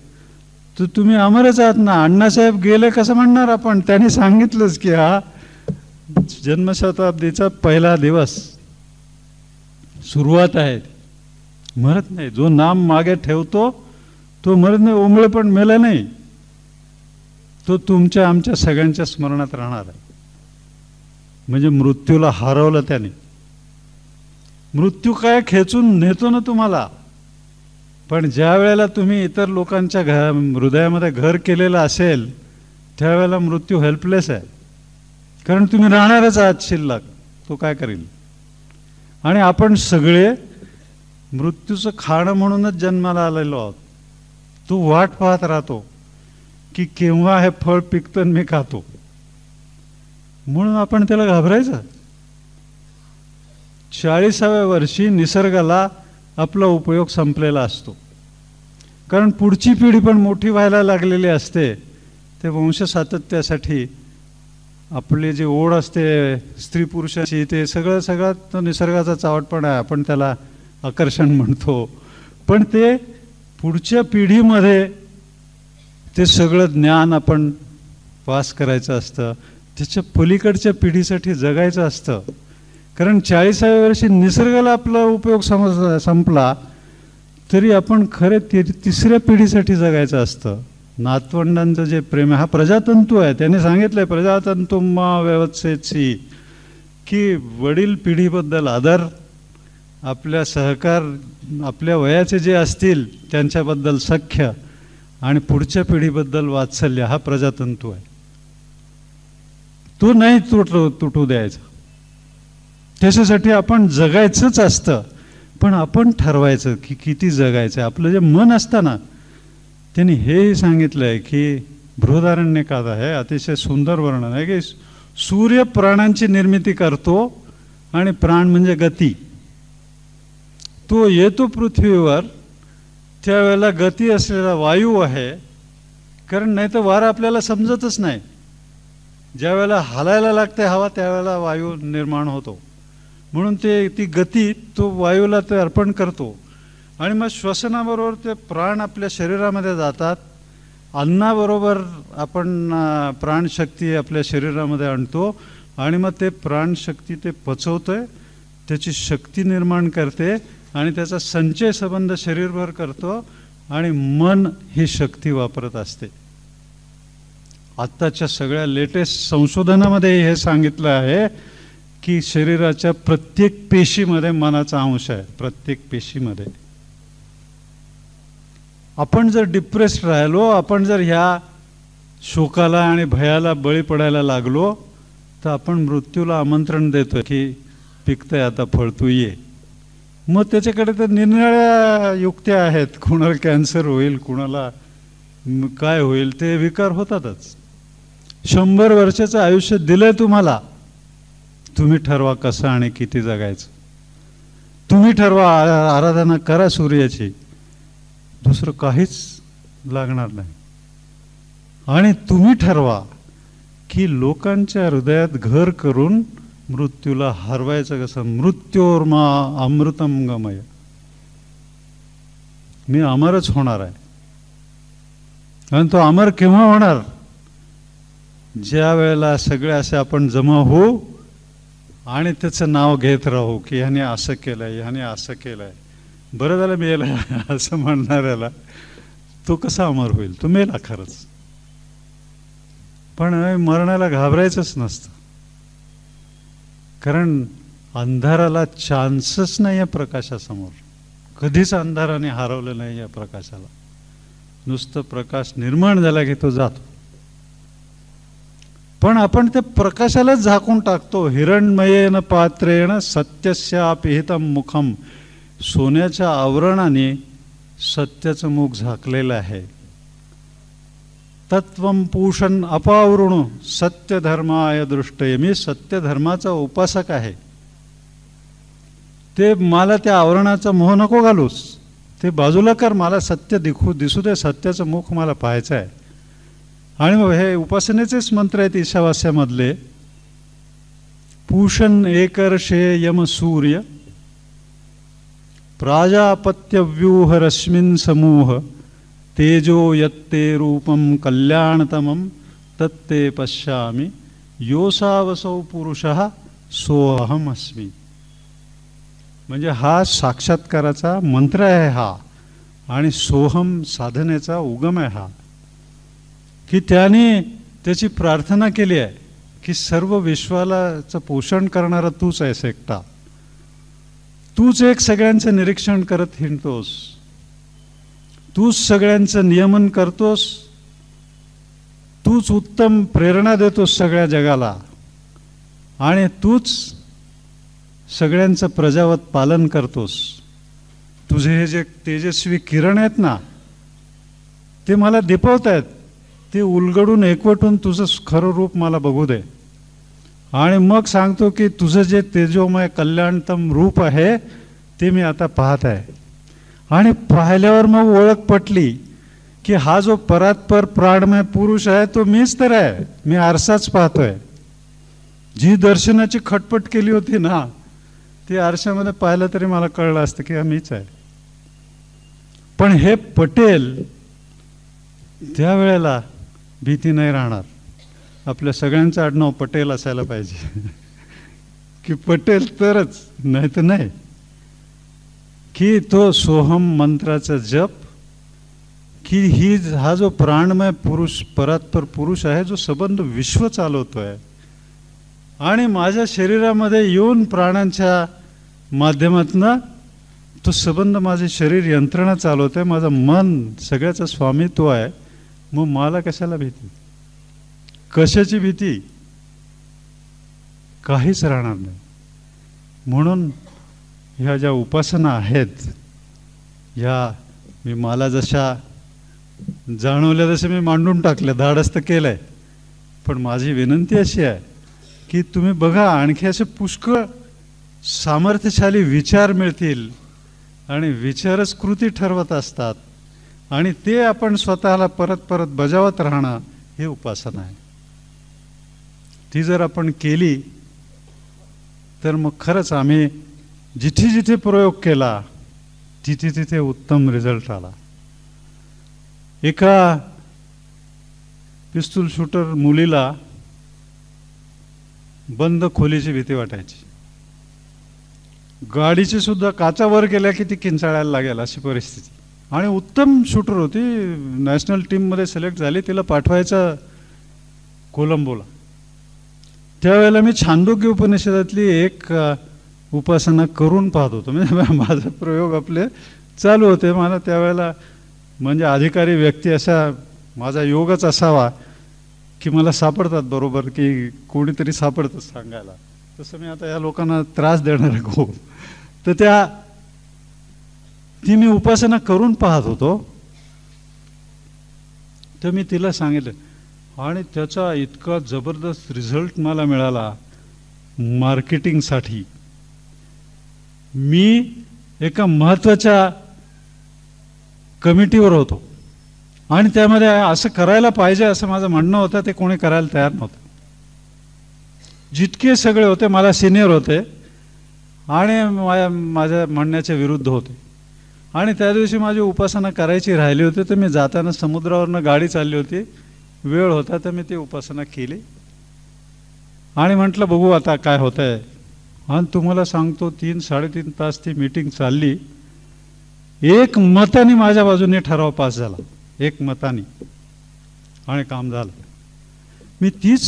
तर तुम्ही अमरच आहात ना. अण्णासाहेब गेले कसं म्हणणार आपण? त्यांनी सांगितलंच की हा जन्मशताब्दीचा पहिला दिवस सुरुवात आहे, मरत नाही. जो नाम मागे ठेवतो तो मरत नाही. ओंबळे पण मेला नाही, तो तुमच्या आमच्या सगळ्यांच्या स्मरणात राहणार आहे. म्हणजे मृत्यूला हरवलं त्याने. मृत्यू काय खेचून नेतो ना तुम्हाला, पण ज्या वेळेला तुम्ही इतर लोकांच्या हृदयामध्ये घर केलेलं असेल त्यावेळेला मृत्यू हेल्पलेस आहे. कारण तुम्ही राहणारच आहात शिल्लक, तो काय करेल. आणि आपण सगळे मृत्यूचं खाणं म्हणूनच जन्माला आलेलो आहोत. तो वाट पाहत राहतो की केव्हा हे फळ पिकतं मी खातो. म्हणून आपण त्याला घाबरायचं. 40व्या वर्षी निसर्गाला आपला उपयोग संपलेला असतो. कारण पुढची पिढी पण मोठी व्हायला लागलेली असते. ते वंश सातत्यासाठी आपली जी ओढ असते स्त्री पुरुषाची, ते सगळ्यात निसर्गाचा चावटपणा आहे, आपण त्याला आकर्षण म्हणतो. पण ते पुढच्या पिढीमध्ये ते सगळं ज्ञान आपण पास करायचं असतं, त्याच्या पलीकडच्या पिढीसाठी जगायचं असतं. कारण 40व्या वर्षी निसर्गाला आपला उपयोग संपला तरी आपण खरे तिसऱ्या पिढीसाठी जगायचं असतं. नातवंडांचं जे प्रेम आहे, हा प्रजातंतू आहे. त्याने सांगितलंय प्रजातंतुमा व्यवस्थेची, की वडील पिढीबद्दल आदर, आपल्या सहकार, आपल्या वयाचे जे असतील त्यांच्याबद्दल सख्य, आणि पुढच्या पिढीबद्दल वात्सल्य, हा प्रजातंतू आहे. तो नाही तुटू द्यायचा. त्याच्यासाठी आपण जगायचंच असतं, पण आपण ठरवायचं की किती जगायचं. आपलं जे मन असतं ना, त्यांनी हेही सांगितलंय की बृहदारण्यकात आहे, अतिशय सुंदर वर्णन आहे, की सूर्य प्राणांची निर्मिती करतो आणि प्राण म्हणजे गती. तो येतो पृथ्वीवर त्यावेळेला गती असलेला वायू आहे, कारण नाही तर वारा आपल्याला समजतच नाही. ज्या वेळेला हालायला लागते हवा त्यावेळेला वायू निर्माण होतो, म्हणून ती गती तो वायूला ते अर्पण करतो. आणि मग श्वसनाबरोबर ते प्राण आपल्या शरीरामध्ये जातात. अन्नाबरोबर आपण प्राणशक्ती आपल्या शरीरामध्ये आणतो आणि मग ते प्राणशक्ती ते पचवतोय, त्याची शक्ती निर्माण करते आणि त्याचा संचय संबंध शरीरभर करतो, आणि मन ही शक्ती वापरत असते. आत्ताच्या सगळ्या लेटेस्ट संशोधनामध्ये हे सांगितलं आहे की शरीराच्या प्रत्येक पेशीमध्ये मनाचा अंश आहे. प्रत्येक पेशीमध्ये. आपण जर डिप्रेस्ड राहिलो, आपण जर ह्या शोकाला आणि भयाला बळी पडायला लागलो, तर आपण मृत्यूला आमंत्रण देतोय की पिकतंय आता फळ, तू ये. मग त्याच्याकडे तर निरनिराळ्या युक्त्या आहेत. कुणाला कॅन्सर होईल, कुणाला काय होईल, ते विकार होतातच. 100 वर्षाचं आयुष्य दिलंय तुम्हाला, तुम्ही ठरवा कसं आणि किती जगायचं. तुम्ही ठरवा, आराधना करा सूर्याची, दुसरं काहीच लागणार नाही. आणि तुम्ही ठरवा की लोकांच्या हृदयात घर करून मृत्यूला हरवायचं कसं. मृत्योर्मा अमृतम गमय, मी अमरच होणार आहे. आणि तो अमर केव्हा होणार? ज्या वेळेला सगळे असे आपण जमा होऊ आणि त्याचं नाव घेत राहू की ह्याने असं केलंय, ह्याने असं केलंय, बरं झालं मेला असं म्हणणाऱ्याला तो कसा अमर होईल? तो मेला खरंच, पण मरणाला घाबरायचंच नसतं. कारण अंधाराला चान्सच नाही आहे प्रकाशासमोर. कधीच अंधाराने हरवलं नाही या प्रकाशाला. नुसतं प्रकाश निर्माण झाला की तो जातो. पण आपण ते प्रकाशालाच झाकून टाकतो. हिरण्मयेन पात्रेण सत्यस्यापिहितम मुखम, सोन्याच्या आवरणाने सत्याचं मुख झाकलेलं आहे. तत्वम पूषण अपावृणु सत्यधर्माय दृष्टय, मी सत्यधर्माचा उपासक आहे. ते मला त्या आवरणाचा मोह नको घालूस, ते बाजूला कर, मला सत्य दिसू दे, सत्याचं मुख मला पाहायचं आहे. आणि मग हे उपासनेचेच मंत्र आहेत ईशावास्यामधले. पूषण एकर्षे यम सूर्य प्राजापत्यव्यूह रश्मिन समूह तेजो यत्ते रूपम कल्याणतमम तत्ते पश्यामि योसावसौ पुरुषः सोऽहम अस्मि. म्हणजे हा साक्षात्काराचा मंत्र आहे हा, आणि सोहम साधनेचा उगम आहे हा. की त्याने त्याची प्रार्थना केली आहे की सर्व विश्वालाचं पोषण करणारा तूच आहेस एकटा. तूच एक सगळ्यांचं निरीक्षण करत हिंडतोस, तूच सगळ्यांचं नियमन करतोस, तूच उत्तम प्रेरणा देतोस सगळ्या जगाला, आणि तूच सगळ्यांचं प्रजावत पालन करतोस. तुझे हे जे तेजस्वी किरण आहेत ना, ते मला दिपवत आहेत. ते उलगडून एकवटून तुझं खरं रूप मला बघू दे. आणि मग सांगतो की तुझं जे तेजोमय कल्याणतम रूप आहे ते मी आता पाहत आहे. आणि पाहिल्यावर मग ओळख पटली की हा जो परात्पर प्राणमय पुरुष आहे तो मीच तर आहे. मी आरसाच पाहतोय. जी दर्शनाची खटपट केली होती ना, ती आरशामध्ये पाहिलं तरी मला कळलं असतं की मीच आहे. पण हे पटेल त्यावेळेला भीती नाही राहणार. आपल्या सगळ्यांचं आडनाव पटेल असायला पाहिजे की पटेल तरच, नाही तर नाही. की तो सोहम मंत्राचा जप, की हा जो प्राणमय पुरुष, परात्पर पुरुष आहे, जो संबंध विश्व चालवतोय आणि माझ्या शरीरामध्ये येऊन प्राणांच्या माध्यमातून तो संबंध माझे शरीर यंत्रणा चालवतोय, माझं मन सगळ्याचा स्वामित्व आहे. मग मला कशाला भीती? कशाची भीती? काहीच राहणार नाही. म्हणून ह्या ज्या उपासना आहेत, ह्या मी मला जशा जाणवल्या तसे मी मांडून टाकल्या, धाडस तर केलंय. पण माझी विनंती अशी आहे की तुम्ही बघा, आणखी असे पुष्कळ सामर्थ्यशाली विचार मिळतील आणि विचारच कृती ठरवत असतात आणि ते आपण स्वतःला परत परत बजावत राहणं हे उपासना आहे. ती जर आपण केली तर मग खरंच आम्ही जिथे जिथे प्रयोग केला तिथे तिथे उत्तम रिझल्ट आला. एका पिस्तूल शूटर मुलीला बंद खोलीची भीती वाटायची. गाडीची सुद्धा काचा वर गेल्या की ती किंचाळायला लागेल अशी परिस्थिती. आणि उत्तम शूटर होती, नॅशनल टीममध्ये सिलेक्ट झाली. तिला पाठवायचं कोलंबोला. त्यावेळेला मी छांदोग्य उपनिषदातली एक उपासना करून पाहत होतो. म्हणजे माझा प्रयोग आपले चालू होते. मला त्यावेळेला म्हणजे अधिकारी व्यक्ती असा, माझा योगच असावा की मला सापडतात बरोबर, की कोणीतरी सापडतं सांगायला. तसं मी आता या लोकांना त्रास देणार आहे. तर ती मी उपासना करून पाहत होतो. तर मी तिला सांगितलं आणि त्याचा इतका जबरदस्त रिझल्ट मला मिळाला मार्केटिंगसाठी. मी एका महत्त्वाच्या कमिटीवर होतो आणि त्यामध्ये असं करायला पाहिजे असं माझं म्हणणं होतं. ते कोणी करायला तयार नव्हतं. जितके सगळे होते मला सिनियर होते आणि माझ्या म्हणण्याच्या विरुद्ध होते. आणि त्या दिवशी माझी उपासना करायची राहिली होती. तर मी जाताना समुद्रावरनं गाडी चालली होती, वेळ होता, तर मी ती उपासना केली आणि म्हटलं बघू आता काय होत आहे. आणि तुम्हाला सांगतो 3-3.5 तास ती मीटिंग चालली. एक मताने माझ्या बाजूने ठराव पास झाला, एक मताने, आणि काम झालं. मी तीच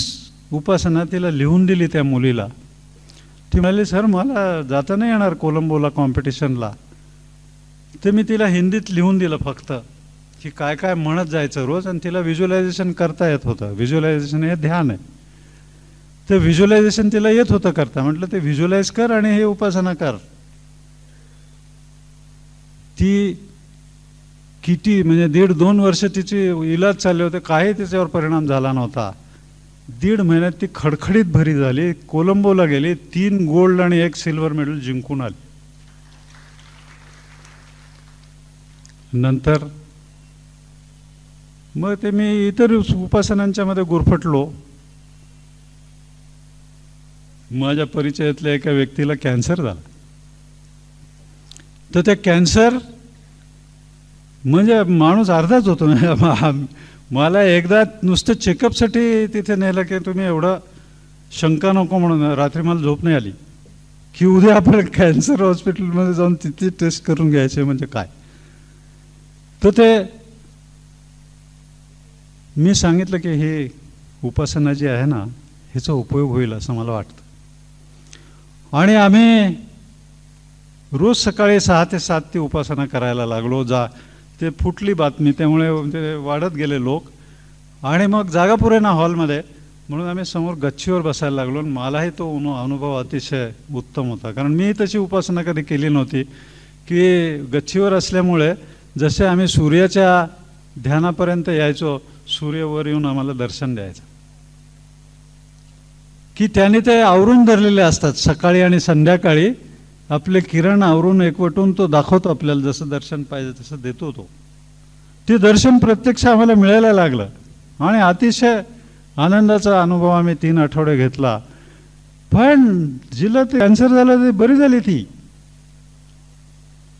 उपासना तिला लिहून दिली त्या मुलीला. ती म्हणाली सर मला जाता नाही येणार कोलंबोला कॉम्पिटिशनला. तर मी तिला हिंदीत लिहून दिलं फक्त की काय काय म्हणत जायचं रोज. आणि तिला व्हिज्युअलायझेशन करता येत होतं. व्हिज्युअलायझेशन हे ध्यान आहे. तर व्हिज्युअलायझेशन तिला येत होतं करता. म्हटलं ते व्हिज्युअलाइज कर आणि हे उपासना कर. ती किती म्हणजे 1.5-2 वर्ष तिची इलाज चालले होते, काही तिच्यावर परिणाम झाला नव्हता. 1.5 महिन्यात ती खडखडीत भरी झाली. कोलंबोला गेली, 3 गोल्ड आणि 1 सिल्वर मेडल जिंकून आली. नंतर मग ते मी इतर उपासनांच्या मध्ये गुरफटलो. माझ्या परिचयातल्या एका व्यक्तीला कॅन्सर झाला. तर त्या कॅन्सर म्हणजे माणूस अर्धाच होतो. मला एकदा नुसतं चेकअपसाठी तिथे नेलं की तुम्ही एवढं शंका नको म्हणून. रात्री मला झोप नाही आली की उद्या आपण कॅन्सर हॉस्पिटलमध्ये जाऊन तिथे टेस्ट करून घ्यायचे म्हणजे काय. तर ते मी सांगितलं की हे उपासना जी आहे ना ह्याचा उपयोग होईल असं मला वाटतं. आणि आम्ही रोज सकाळी 6 ते 7 ती उपासना करायला लागलो. ते फुटली बातमी, त्यामुळे ते वाढत गेले लोक. आणि मग जागा पुरेना हॉलमध्ये, म्हणून आम्ही समोर गच्चीवर बसायला लागलो. आणि मलाही तो अनुभव अतिशय उत्तम होता, कारण मी तशी उपासना कधी केली नव्हती. की गच्चीवर असल्यामुळे जसे आम्ही सूर्याच्या ध्यानापर्यंत यायचो, सूर्य वर येऊन आम्हाला दर्शन द्यायचं. की त्याने ते आवरून धरलेले असतात. सकाळी आणि संध्याकाळी आपले किरण आवरून एकवटून तो दाखवतो आपल्याला, जसं दर्शन पाहिजे तसं देतो तो. ते दर्शन प्रत्यक्ष आम्हाला मिळायला लागलं आणि अतिशय आनंदाचा अनुभव आम्ही 3 आठवडे घेतला. पण जिला ते कॅन्सर झालं ते बरी झाली ती.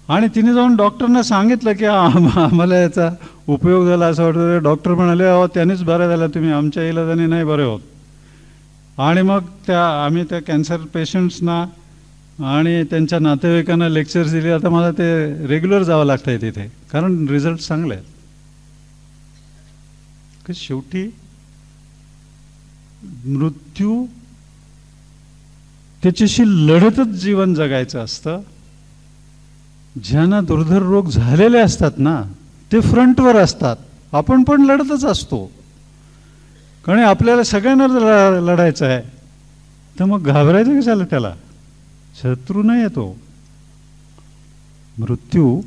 आणि तिने जाऊन डॉक्टरना सांगितलं की आम्हाला याचा उपयोग झाला असं वाटतं. डॉक्टर म्हणाले अहो त्यांनीच बरं झालं, तुम्ही आमच्या इलाजाने नाही बरे होत. आणि मग आम्ही त्या कॅन्सर पेशंट्सना आणि त्यांच्या नातेवाईकांना लेक्चर्स दिले. आता मला ते रेग्युलर जावं लागतं आहे तिथे, कारण रिझल्ट चांगले आहेत. की शेवटी मृत्यू त्याच्याशी लढतच जीवन जगायचं असतं. ज्यांना दुर्धर रोग झालेले असतात ना ते फ्रंटवर असतात, आपण पण लढतच असतो. कारण आपल्याला सगळ्यांना लढायचं आहे, तर मग घाबरायचं कशाला? त्याला शत्रू नाही आहे तो. मृत्यू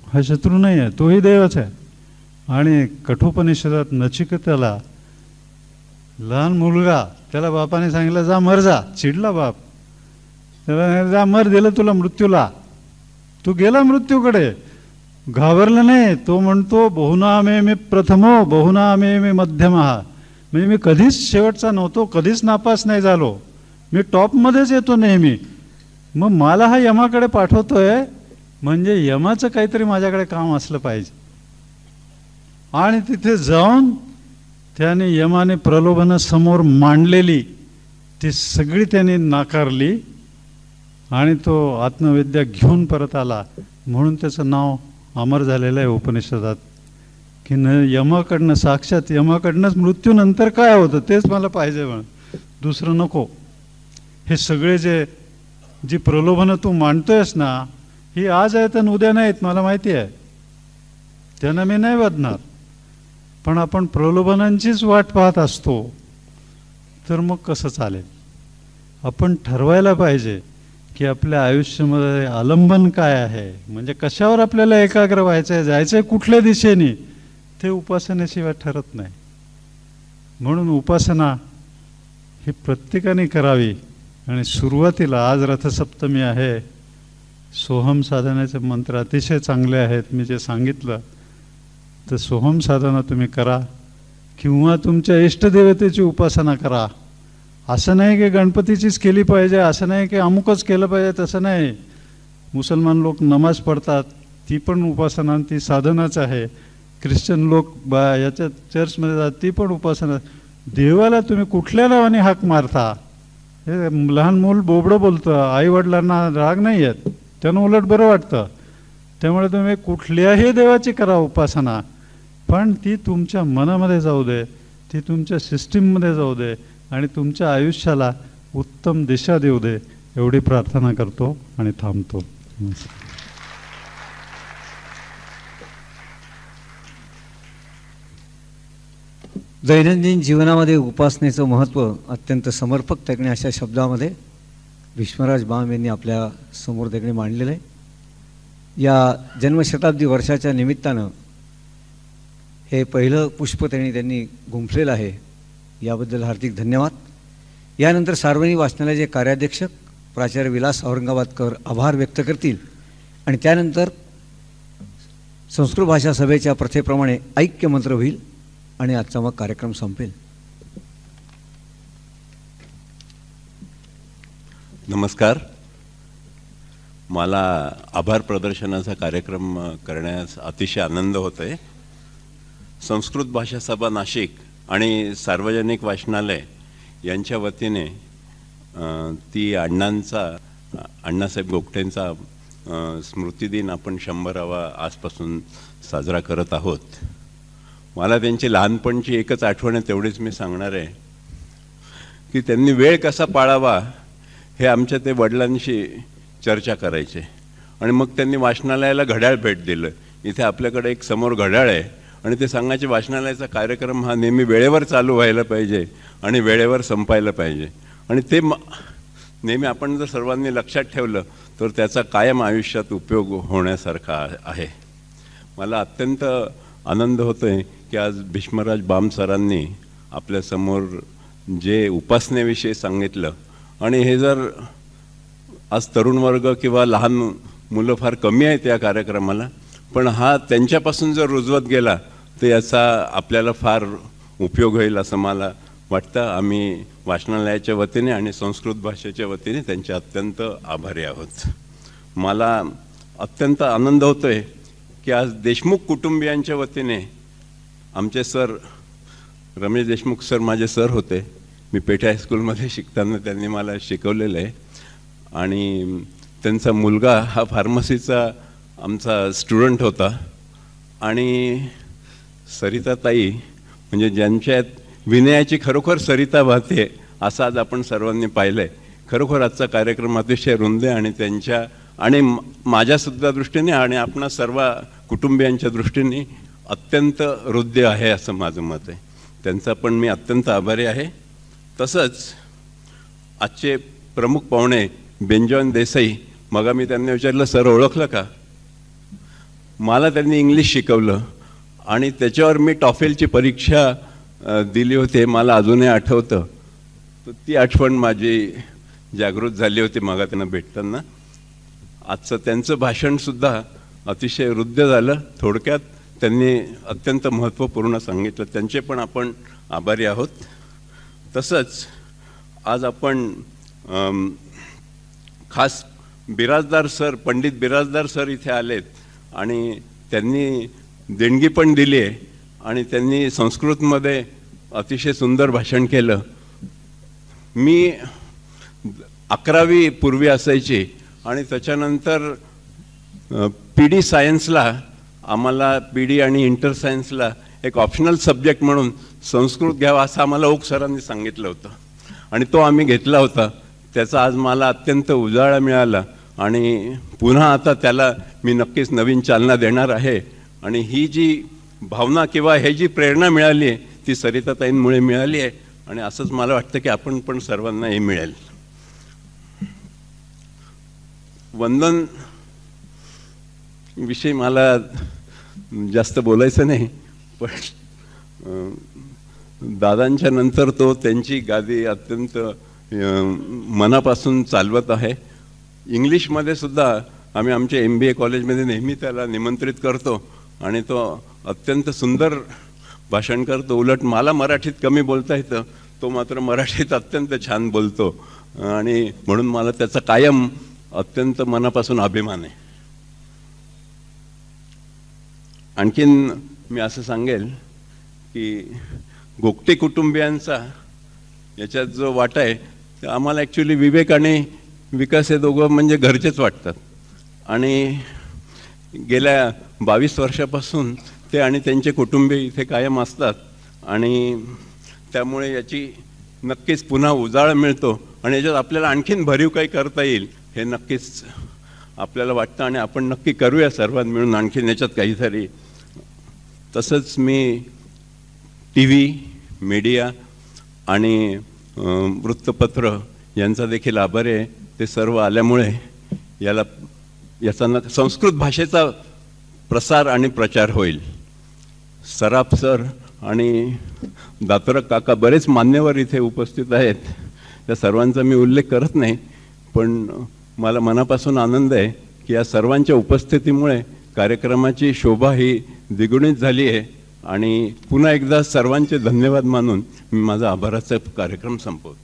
हा शत्रू नाही आहे, तोही देवच आहे. आणि कठोपनिषदात नचिकेताला लहान मुलगा, त्याला बापाने सांगितलं जा मर जा, चिडला बाप. त्याला जा मर, दिलं तुला मृत्यूला, तू गेला मृत्यूकडे, घाबरला नाही. तो म्हणतो बहुनामे मी प्रथमो बहुनामे मी मध्यमहा, म्हणजे मी कधीच शेवटचा नव्हतो, कधीच नापास नाही झालो, मी टॉपमध्येच येतो नेहमी. मग मला हा यमाकडे पाठवतोय म्हणजे यमाचं काहीतरी माझ्याकडे काम असलं पाहिजे. आणि तिथे जाऊन त्याने यमाने प्रलोभनं समोर मांडलेली ती सगळी त्यांनी नाकारली आणि तो आत्मविद्या घेऊन परत आला. म्हणून त्याचं नाव अमर झालेलं आहे उपनिषदात की न यमाकडनं, साक्षात यमाकडनंच मृत्यूनंतर काय होतं तेच मला पाहिजे, म्हणून दुसरं नको. हे सगळे जी प्रलोभनं तू मांडतोयस ना, ही आज आहेत आणि उद्या नाहीत, मला माहिती आहे. त्यांना मी नाही बदणार. पण आपण प्रलोभनांचीच वाट पाहत असतो तर मग कसं चालेल? आपण ठरवायला पाहिजे की आपल्या आयुष्यामध्ये आलंबन काय आहे, म्हणजे कशावर आपल्याला एकाग्र व्हायचं आहे, जायचं आहे कुठल्या दिशेने, ते उपासनेशिवाय ठरत नाही. म्हणून उपासना ही प्रत्येकाने करावी. आणि सुरुवातीला आज रथसप्तमी आहे, सोहम साधनेचे मंत्र अतिशय चांगले आहेत. मी जे सांगितलं तर सोहम साधना तुम्ही करा किंवा तुमच्या इष्टदेवतेची उपासना करा. असं नाही की गणपतीचीच केली पाहिजे, असं नाही की अमुकच केलं पाहिजे, तसं नाही. मुसलमान लोक नमाज पडतात, ती पण उपासना, ती साधनाच आहे. ख्रिश्चन लोक याच्या चर्चमध्ये जातात, ती पण उपासना. देवाला तुम्ही कुठल्या नावाने हाक मारता? हे लहान मूल बोबडं बोलतं, आईवडिलांना राग नाही येत, त्यानं उलट बरं वाटतं. त्यामुळे तुम्ही कुठल्याही देवाची करा उपासना, पण ती तुमच्या मनामध्ये जाऊ दे, ती तुमच्या सिस्टीममध्ये जाऊ दे आणि तुमच्या आयुष्याला उत्तम दिशा देऊ दे, एवढी प्रार्थना करतो आणि थांबतो. दैनंदिन जीवनामध्ये उपासनेचं महत्त्व अत्यंत समर्पकतेने अशा शब्दामध्ये भीष्मराज बाम यांनी आपल्या समोर देखणे मांडलेलं आहे. या जन्मशताब्दी वर्षाच्या निमित्तानं हे पहिलं पुष्प त्यांनी गुंफलेलं आहे, याबद्दल हार्दिक धन्यवाद. यानंतर सार्वजनिक वाचनालयाचे कार्याध्यक्ष प्राचार्य विलास औरंगाबादकर आभार व्यक्त करतील आणि त्यानंतर संस्कृत भाषा सभेच्या प्रथेप्रमाणे ऐक्य मंत्र होईल आणि आजचा मग कार्यक्रम संपेल. नमस्कार. मला आभार प्रदर्शनाचा कार्यक्रम करण्यास अतिशय आनंद होतो आहे. संस्कृत भाषा सभा नाशिक आणि सार्वजनिक वाचनालय यांच्या वतीने ती अण्णासाहेब गोगटेंचा स्मृतिदिन आपण 100वा आजपासून साजरा करत आहोत. मला त्यांची लहानपणची एकच आठवण आहे, तेवढीच मी सांगणार आहे की त्यांनी वेळ कसा पाळावा हे आमच्या ते वडिलांशी चर्चा करायचे. आणि मग त्यांनी वाचनालयाला घड्याळ भेट दिलं. इथे आपल्याकडे एक समोर घड्याळ आहे आणि ते सांगायचे वाचनालयाचा कार्यक्रम हा नेहमी वेळेवर चालू व्हायला पाहिजे आणि वेळेवर संपायला पाहिजे. आणि ते नेहमी आपण जर सर्वांनी लक्षात ठेवलं तर त्याचा कायम आयुष्यात उपयोग होण्यासारखा आहे. मला अत्यंत आनंद होतो आहे की आज भीष्मराज बाम सरांनी आपल्यासमोर जे उपासनेविषयी सांगितलं. आणि हे जर आज तरुण वर्ग किंवा लहान मुलं फार कमी आहेत या कार्यक्रमाला, पण हा त्यांच्यापासून जर रुजवत गेला तर याचा आपल्याला फार उपयोग होईल असं मला वाटतं. आम्ही वाचनालयाच्या वतीने आणि संस्कृत भाषेच्या वतीने त्यांचे अत्यंत आभारी आहोत. मला अत्यंत आनंद होतो आहे की आज देशमुख कुटुंबियांच्या वतीने आमचे सर रमेश देशमुख सर माझे सर होते. मी पेठे हायस्कूलमध्ये शिकताना त्यांनी मला शिकवलेलं आहे आणि त्यांचा मुलगा हा फार्मसीचा आमचा स्टुडंट होता. आणि सरिताताई म्हणजे ज्यांच्यात विनयाची खरोखर सरिता वाहते असं आज आपण सर्वांनी पाहिलं आहे. खरोखर आजचा कार्यक्रम अतिशय रुंद आहे आणि त्यांच्या आणि माझ्यासुद्धा दृष्टीने आणि आपणा सर्व कुटुंबियांच्या दृष्टीने अत्यंत हृदय आहे असं माझं मत आहे. त्यांचा पण मी अत्यंत आभारी आहे. तसंच आजचे प्रमुख पाहुणे बेंजॉन देसाई, मग मी त्यांना विचारलं सर ओळखलं का. मला त्यांनी इंग्लिश शिकवलं आणि त्याच्यावर मी टॉफेलची परीक्षा दिली होती. मला अजूनही आठवतं. तर ती आठवण माझी जागृत झाली होती मग त्यांना भेटताना. आजचं त्यांचं भाषणसुद्धा अतिशय हृदय झालं. थोडक्यात त्यांनी अत्यंत महत्त्वपूर्ण सांगितलं. त्यांचे पण आपण आभारी आहोत. तसंच आज आपण खास बिराजदार सर, पंडित बिराजदार सर इथे आलेत आणि त्यांनी देणगी पण दिली आहे आणि त्यांनी संस्कृतमध्ये अतिशय सुंदर भाषण केलं. मी 11वी पूर्वी असायची आणि त्याच्यानंतर PD सायन्सला आम्हाला PD आणि इंटर सायन्सला एक ऑप्शनल सब्जेक्ट म्हणून संस्कृत घ्यावा असं आम्हाला ओक सरांनी सांगितलं होतं आणि तो आम्ही घेतला होता. त्याचा आज मला अत्यंत उजाळा मिळाला आणि पुन्हा आता त्याला मी नक्कीच नवीन चालना देणार आहे. आणि ही जी भावना किंवा हे जी प्रेरणा मिळाली आहे ती सरिताताईंमुळे मिळाली आहे आणि असंच मला वाटतं की आपण पण सर्वांना हे मिळेल. वंदन विषयी मला जास्त बोलायचं नाही, पण दादांच्या नंतर तो त्यांची गादी अत्यंत मनापासून चालवत आहे. इंग्लिशमध्ये सुद्धा आम्ही आमच्या MBA कॉलेजमध्ये नेहमी त्याला निमंत्रित करतो आणि तो अत्यंत सुंदर भाषण करतो. उलट मला मराठीत कमी बोलता येतं, तो मात्र मराठीत अत्यंत छान बोलतो आणि म्हणून मला त्याचा कायम अत्यंत मनापासून अभिमान आहे. आणखीन मी असं सांगेल की गोगटे कुटुंबियांचा याच्यात जो वाटा आहे ते आम्हाला ॲक्च्युली विवेक आणि विकास हे दोघं म्हणजे घरचेच वाटतात आणि गेल्या 22 वर्षापासून ते आणि त्यांचे कुटुंबीय इथे कायम असतात आणि त्यामुळे याची नक्कीच पुन्हा उजाळा मिळतो आणि याच्यात आपल्याला आणखीन भरीव काही करता येईल हे नक्कीच आपल्याला वाटतं आणि आपण नक्की करूया सर्वांनी मिळून आणखीन याच्यात काहीतरी. तसंच मी TV, मीडिया आणि वृत्तपत्र यांचा देखील आभारी आहे. ते सर्व आल्यामुळे याचा संस्कृत भाषेचा प्रसार आणि प्रचार होईल. सराफ सर आणि दातरक काका बरेच मान्यवर इथे उपस्थित आहेत. त्या सर्वांचा मी उल्लेख करत नाही, पण मला मनापासून आनंद आहे की या सर्वांच्या उपस्थितीमुळे कार्यक्रमाची शोभा ही द्विगुणित झाली आहे आणि पुन्हा एकदा सर्वांचे धन्यवाद मानून मी माझा आभाराचा कार्यक्रम संपवतो.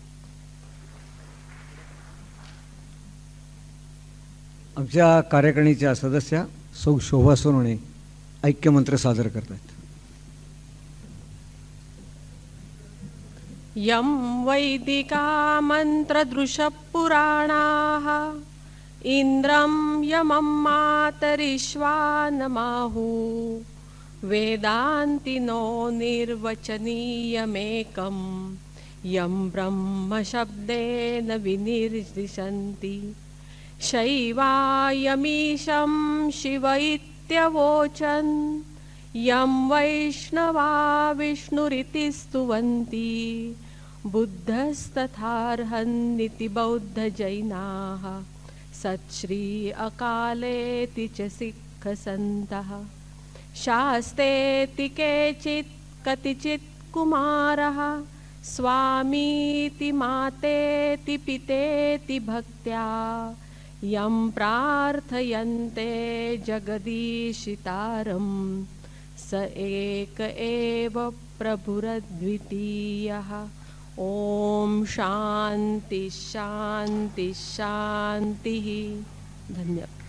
आमच्या कार्यकारिणीच्या सदस्या सौ शोभा सोनवणे ऐक्यमंत्र सादर करतात. यं वैदिका मंत्रदृशपुराणाः इंद्रं यमं मातरिश्वानमाहु वेदान्तिनो निर्वचनीयमेकं यं ब्रह्मशब्देन विनिर्दिशन्ति शैवायमीशं शिव इत्यवोचन् यं वैष्णवा विष्णुरिति स्तुवन्ति बुद्धस्तथार्हन्निति बौद्धजैनाः सत्श्री अकालेति च सिक्खसन्तः शास्तेति केचित् कतिचित् कुमारः स्वामीति मातेति पितेति भक्त्या यं प्रार्थयन्ते जगदीशितारं स एक एव प्रभुरद्वितीयः ओम शांती शांती शांती. धन्यवाद.